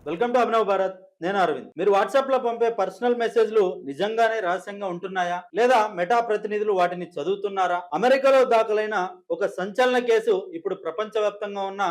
Welcome to Abhinav Bharat. నేను అరవింద్. మీరు WhatsApp లో పంపే పర్సనల్ మెసేజ్లు నిజంగానే రహస్యంగా ఉంటున్నాయా, లేదా మెటా ప్రతినిధులు వాటిని చదువుతున్నారా? అమెరికాలో దాఖలైన ఒక సంచలన కేసు ఇప్పుడు ప్రపంచవ్యాప్తంగా ఉన్న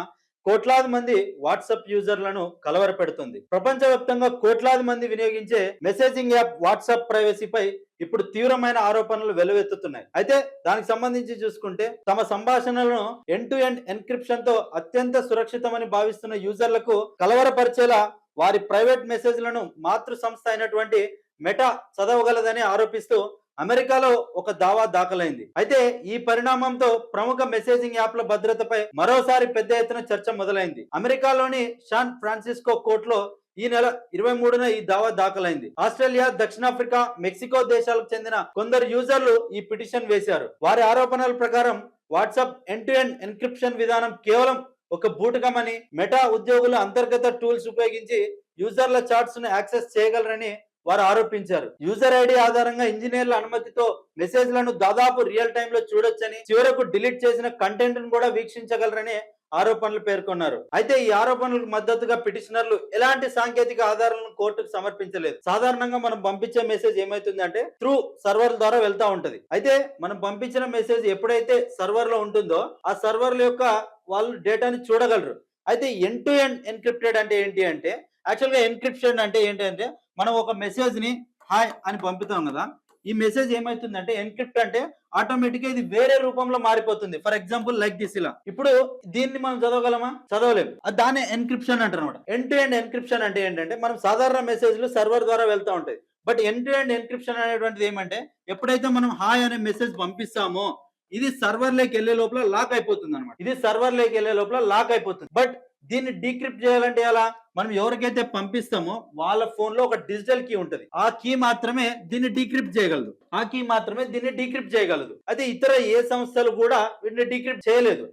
కోట్లాది మంది వాట్సాప్ యూజర్లను కలవరపెడుతుంది. ప్రపంచవ్యాప్తంగా కోట్లాది మంది వినియోగించే మెసేజింగ్ యాప్ వాట్సాప్ ప్రైవసీపై ఇప్పుడు తీవ్రమైన ఆరోపణలు వెలువెత్తుతున్నాయి. అయితే దానికి సంబంధించి చూసుకుంటే, తమ సంభాషణలను ఎండ్ టు ఎండ్ ఎన్క్రిప్షన్ తో అత్యంత సురక్షితమని భావిస్తున్న యూజర్లకు కలవరపరిచేలా వారి ప్రైవేట్ మెసేజ్లను మాతృ సంస్థ అయినటువంటి మెటా చదవగలదని ఆరోపిస్తూ అమెరికాలో ఒక దావా దాఖలైంది. అయితే ఈ పరిణామంతో ప్రముఖ మెసేజింగ్ యాప్ల భద్రతపై మరోసారి పెద్ద ఎత్తున చర్చ మొదలైంది. అమెరికాలోని శాన్ ఫ్రాన్సిస్కో కోర్టులో ఈ నెల 23న ఈ దావా దాఖలైంది. ఆస్ట్రేలియా, దక్షిణాఫ్రికా, మెక్సికో దేశాలకు చెందిన కొందరు యూజర్లు ఈ పిటిషన్ వేశారు. వారి ఆరోపణల ప్రకారం WhatsApp end to end encryption విధానం కేవలం ఒక బూటకమని, మెటా ఉద్యోగులు అంతర్గత టూల్స్ ఉపయోగించి యూజర్ల చాట్స్ ను యాక్సెస్ చేయగలరని వారు ఆరోపించారు. యూజర్ ఐడి ఆధారంగా ఇంజనీర్ల అనుమతితో మెసేజ్లను దాదాపు రియల్ టైమ్ లో చూడొచ్చని, చివరకు డిలీట్ చేసిన కంటెంట్ ను కూడా వీక్షించగలరని ఆరోపణలు పేర్కొన్నారు. అయితే ఈ ఆరోపణలకు మద్దతుగా పిటిషనర్లు ఎలాంటి సాంకేతిక ఆధారాలను కోర్టుకు సమర్పించలేదు. సాధారణంగా మనం పంపించే మెసేజ్ ఏమైతుందంటే త్రూ సర్వర్ ద్వారా వెళ్తా ఉంటది. అయితే మనం పంపించిన మెసేజ్ ఎప్పుడైతే సర్వర్ లో ఉంటుందో ఆ సర్వర్ల యొక్క వాళ్ళు డేటాని చూడగలరు. అయితే ఎండ్ టు ఎండ్ ఎన్క్రిప్టెడ్ అంటే ఏంటి అంటే, యాక్చువల్ గా ఎన్క్రిప్షన్ అంటే ఏంటంటే, మనం ఒక మెసేజ్ ని హాయ్ అని పంపుతాం కదా, ఈ మెసేజ్ ఏమైతుందంటే ఎన్క్రిప్ట్ అంటే ఆటోమేటిక్ గా ఇది వేరే రూపంలో మారిపోతుంది. ఫర్ ఎగ్జాంపుల్ లైక్ దిస్, ఇలా. ఇప్పుడు దీన్ని మనం చదవగలమా? చదవలేము. దాన్ని ఎన్క్రిప్షన్ అంటారు అనమాట. ఎండ్ టు ఎండ్ ఎన్క్రిప్షన్ అంటే ఏంటంటే, మనం సాధారణ మెసేజ్లు సర్వర్ ద్వారా వెళ్తూ ఉంటాయి. But end to end encryption అనేటువంటిది ఏమంటే, ఎప్పుడైతే మనం హాయ్ అనే మెసేజ్ పంపిస్తామో ఇది సర్వర్ లోకి వెళ్లే లోపల లాక్ అయిపోతుంది అనమాట. ఇది సర్వర్ లోకి వెళ్లే లోపల లాక్ అయిపోతుంది. బట్ దీన్ని డీక్రిప్ట్ చేయాలంటే ఎలా? మనం ఎవరికైతే పంపిస్తామో వాళ్ళ ఫోన్ లో ఒక డిజిటల్ కీ ఉంటది. ఆ కీ మాత్రమే దీన్ని డీక్రిప్ట్ చేయగలదు. ఆ కీ మాత్రమే దీన్ని డీక్రిప్ట్ చేయగలదు. అయితే ఇతర ఏ సంస్థలు కూడా వీటిని డీక్రిప్ట్ చేయలేదు.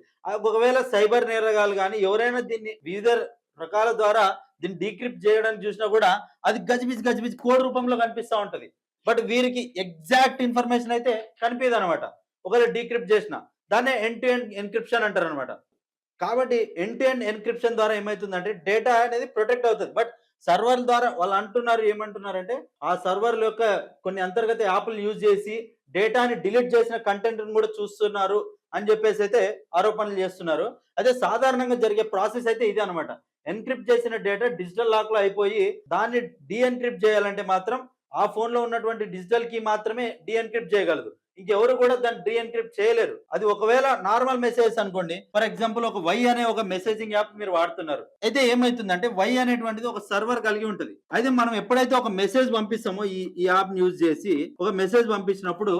ఒకవేళ సైబర్ నేరగాలు కానీ ఎవరైనా దీన్ని వివిధ రకాల ద్వారా దీన్ని డీక్రిప్ట్ చేయడానికి చూసినా కూడా అది గజిబిజి కోడ్ రూపంలో కనిపిస్తా ఉంటది. బట్ వీరికి ఎగ్జాక్ట్ ఇన్ఫర్మేషన్ అయితే కనిపించదు అనమాట. ఒకవేళ డీక్రిప్ట్ చేసిన దాన్నే ఎండ్ టు ఎండ్ ఎన్క్రిప్షన్ అంటారు అనమాట. కాబట్టి ఎండ్ టు ఎండ్ ఎన్క్రిప్షన్ ద్వారా ఏమైతుందంటే డేటా అనేది ప్రొటెక్ట్ అవుతుంది. బట్ సర్వర్ ద్వారా వాళ్ళు అంటున్నారు, ఏమంటున్నారంటే ఆ సర్వర్ యొక్క కొన్ని అంతర్గత యాప్లు యూజ్ చేసి డేటాని డిలీట్ చేసిన కంటెంట్ కూడా చూస్తున్నారు అని చెప్పేసి అయితే ఆరోపణలు చేస్తున్నారు. అదే సాధారణంగా జరిగే ప్రాసెస్ అయితే ఇదే అనమాట. ఎన్క్రిప్ట్ చేసిన డేటా డిజిటల్ లాక్ లో అయిపోయి దాన్ని డీఎన్క్రిప్ట్ చేయాలంటే మాత్రం ఆ ఫోన్ లో ఉన్నటువంటి డిజిటల్ కీ మాత్రమే డీఎన్క్రిప్ట్ చేయగలదు. ఇంకెవరు కూడా దాన్ని డీఎన్క్రిప్ట్ చేయలేరు. అది ఒకవేళ నార్మల్ మెసేజ్ అనుకోండి, ఫర్ ఎగ్జాంపుల్ ఒక వై అనే ఒక మెసేజింగ్ యాప్ మీరు వాడుతున్నారు. అయితే ఏమైతుందంటే వై అనేటువంటిది ఒక సర్వర్ కలిగి ఉంటది. అయితే మనం ఎప్పుడైతే ఒక మెసేజ్ పంపిస్తామో ఈ యాప్ యూజ్ చేసి ఒక మెసేజ్ పంపించినప్పుడు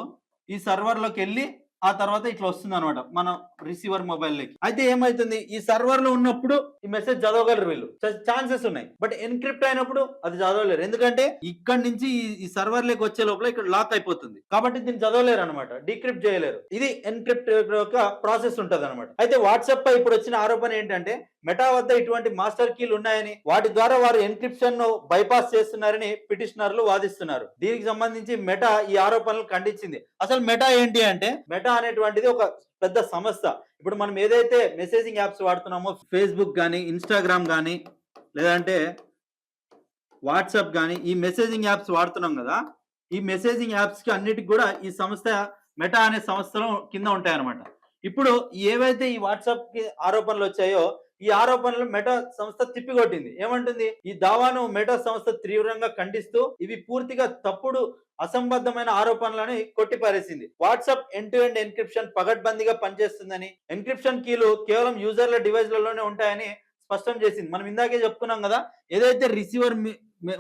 ఈ సర్వర్ లోకి వెళ్ళి ఆ తర్వాత ఇట్లా వస్తుంది అనమాట మన రిసీవర్ మొబైల్ లోకి. అయితే ఏమైతుంది, ఈ సర్వర్ లో ఉన్నప్పుడు ఈ మెసేజ్ చదవగలరు వీళ్ళు, ఛాన్సెస్ ఉన్నాయి. బట్ ఎన్క్రిప్ట్ అయినప్పుడు అది చదవలేరు. ఎందుకంటే ఇక్కడ నుంచి ఈ సర్వర్ లోకి వచ్చే లోపల ఇక్కడ లాక్ అయిపోతుంది. కాబట్టి దీన్ని చదవలేరు అనమాట, డీక్రిప్ట్ చేయలేరు. ఇది ఎన్క్రిప్ట్ యొక్క ప్రాసెస్ ఉంటది అనమాట. అయితే వాట్సాప్ పై ఇప్పుడు వచ్చిన ఆరోపణ ఏంటంటే మెటా వద్ద ఇటువంటి మాస్టర్ కీలు ఉన్నాయని, వాటి ద్వారా వారు ఎన్క్రిప్షన్ ను బైపాస్ చేస్తున్నారని పిటిషనర్లు వాదిస్తున్నారు. దీనికి సంబంధించి మెటా ఈ ఆరోపణలు ఖండించింది. అసలు మెటా ఏంటి అంటే, మెటా అనేటువంటిది ఒక పెద్ద సంస్థ. ఇప్పుడు మనం ఏదైతే మెసేజింగ్ యాప్స్ వాడుతున్నామో, ఫేస్బుక్ కానీ, ఇన్స్టాగ్రామ్ కానీ, లేదంటే వాట్సాప్ కానీ, ఈ మెసేజింగ్ యాప్స్ వాడుతున్నాం కదా, ఈ మెసేజింగ్ యాప్స్ కి అన్నిటికి కూడా ఈ సంస్థ మెటా అనే సంస్థలో కింద ఉంటాయన్నమాట. ఇప్పుడు ఏవైతే ఈ వాట్సాప్ కి ఆరోపణలు వచ్చాయో ఈ ఆరోపణలు మెటా సంస్థ తిప్పికొట్టింది. ఏమంటుంది, ఈ దావాను మెటా సంస్థ తీవ్రంగా ఖండిస్తూ ఇవి పూర్తిగా తప్పుడు, అసంబద్ధమైన ఆరోపణలని కొట్టిపారేసింది. WhatsApp end to end encryption పగడ్బందీగా పనిచేస్తుందని, ఎన్క్రిప్షన్ కీలు కేవలం యూజర్ల డివైస్లలోనే ఉంటాయని స్పష్టం చేసింది. మనం ఇందాకే చెప్పుకున్నాం కదా, ఏదైతే రిసీవర్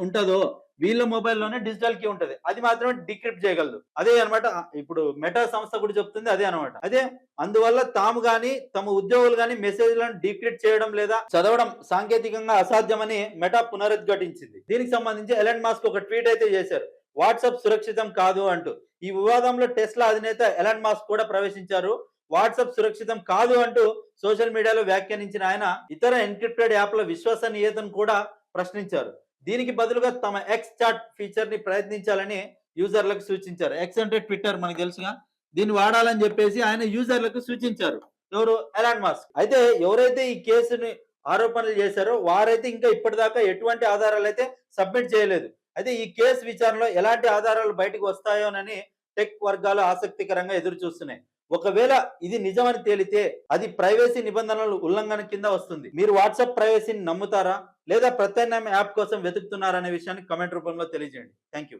ఉంటుందో వీళ్ళ మొబైల్లోనే డిజిటల్ కీ ఉంటది, అది మాత్రమే డిక్రిప్ట్ చేయగలదు. అదే అనమాట ఇప్పుడు మెటా సంస్థ కూడా చెప్తుంది, అదే అనమాట. అదే అందువల్ల తాము గాని తమ ఉద్యోగులు గాని మెసేజ్లను డీక్రిప్ట్ చేయడం లేదా చదవడం సాంకేతికంగా అసాధ్యమని మెటా పునరుద్ఘాటించింది. దీనికి సంబంధించి ఎలన్ మాస్క్ ఒక ట్వీట్ అయితే చేశారు, వాట్సాప్ సురక్షితం కాదు అంటూ. ఈ వివాదంలో టెస్లా అధినేత ఎలన్ మాస్క్ కూడా ప్రవేశించారు. వాట్సాప్ సురక్షితం కాదు అంటూ సోషల్ మీడియాలో వ్యాఖ్యానించిన ఆయన ఇతర ఎన్క్రిప్టెడ్ యాప్ల విశ్వసనీయతను కూడా ప్రశ్నించారు. దీనికి బదులుగా తమ ఎక్స్ చాట్ ఫీచర్ ని ప్రయత్నించాలని యూజర్లకు సూచించారు. ఎక్స్ అంటే ట్విట్టర్ మనకు తెలుసుగా, దీన్ని వాడాలని చెప్పేసి ఆయన యూజర్లకు సూచించారు. ఎవరు? Elon Musk. అయితే ఎవరైతే ఈ కేసుని ఆరోపణలు చేశారో వారైతే ఇంకా ఇప్పటిదాకా ఎటువంటి ఆధారాలు అయితే సబ్మిట్ చేయలేదు. అయితే ఈ కేసు విచారణలో ఎలాంటి ఆధారాలు బయటకు వస్తాయోనని టెక్ వర్గాలు ఆసక్తికరంగా ఎదురు చూస్తున్నాయి. ఒకవేళ ఇది నిజమని తేలితే అది ప్రైవసీ నిబంధనలు ఉల్లంఘన కింద వస్తుంది. మీరు వాట్సాప్ ప్రైవసీని నమ్ముతారా లేదా ప్రత్యామ్నాయ యాప్ కోసం వెతుకుతున్నారా అనే విషయాన్ని కామెంట్ రూపంలో తెలియజేయండి. Thank you.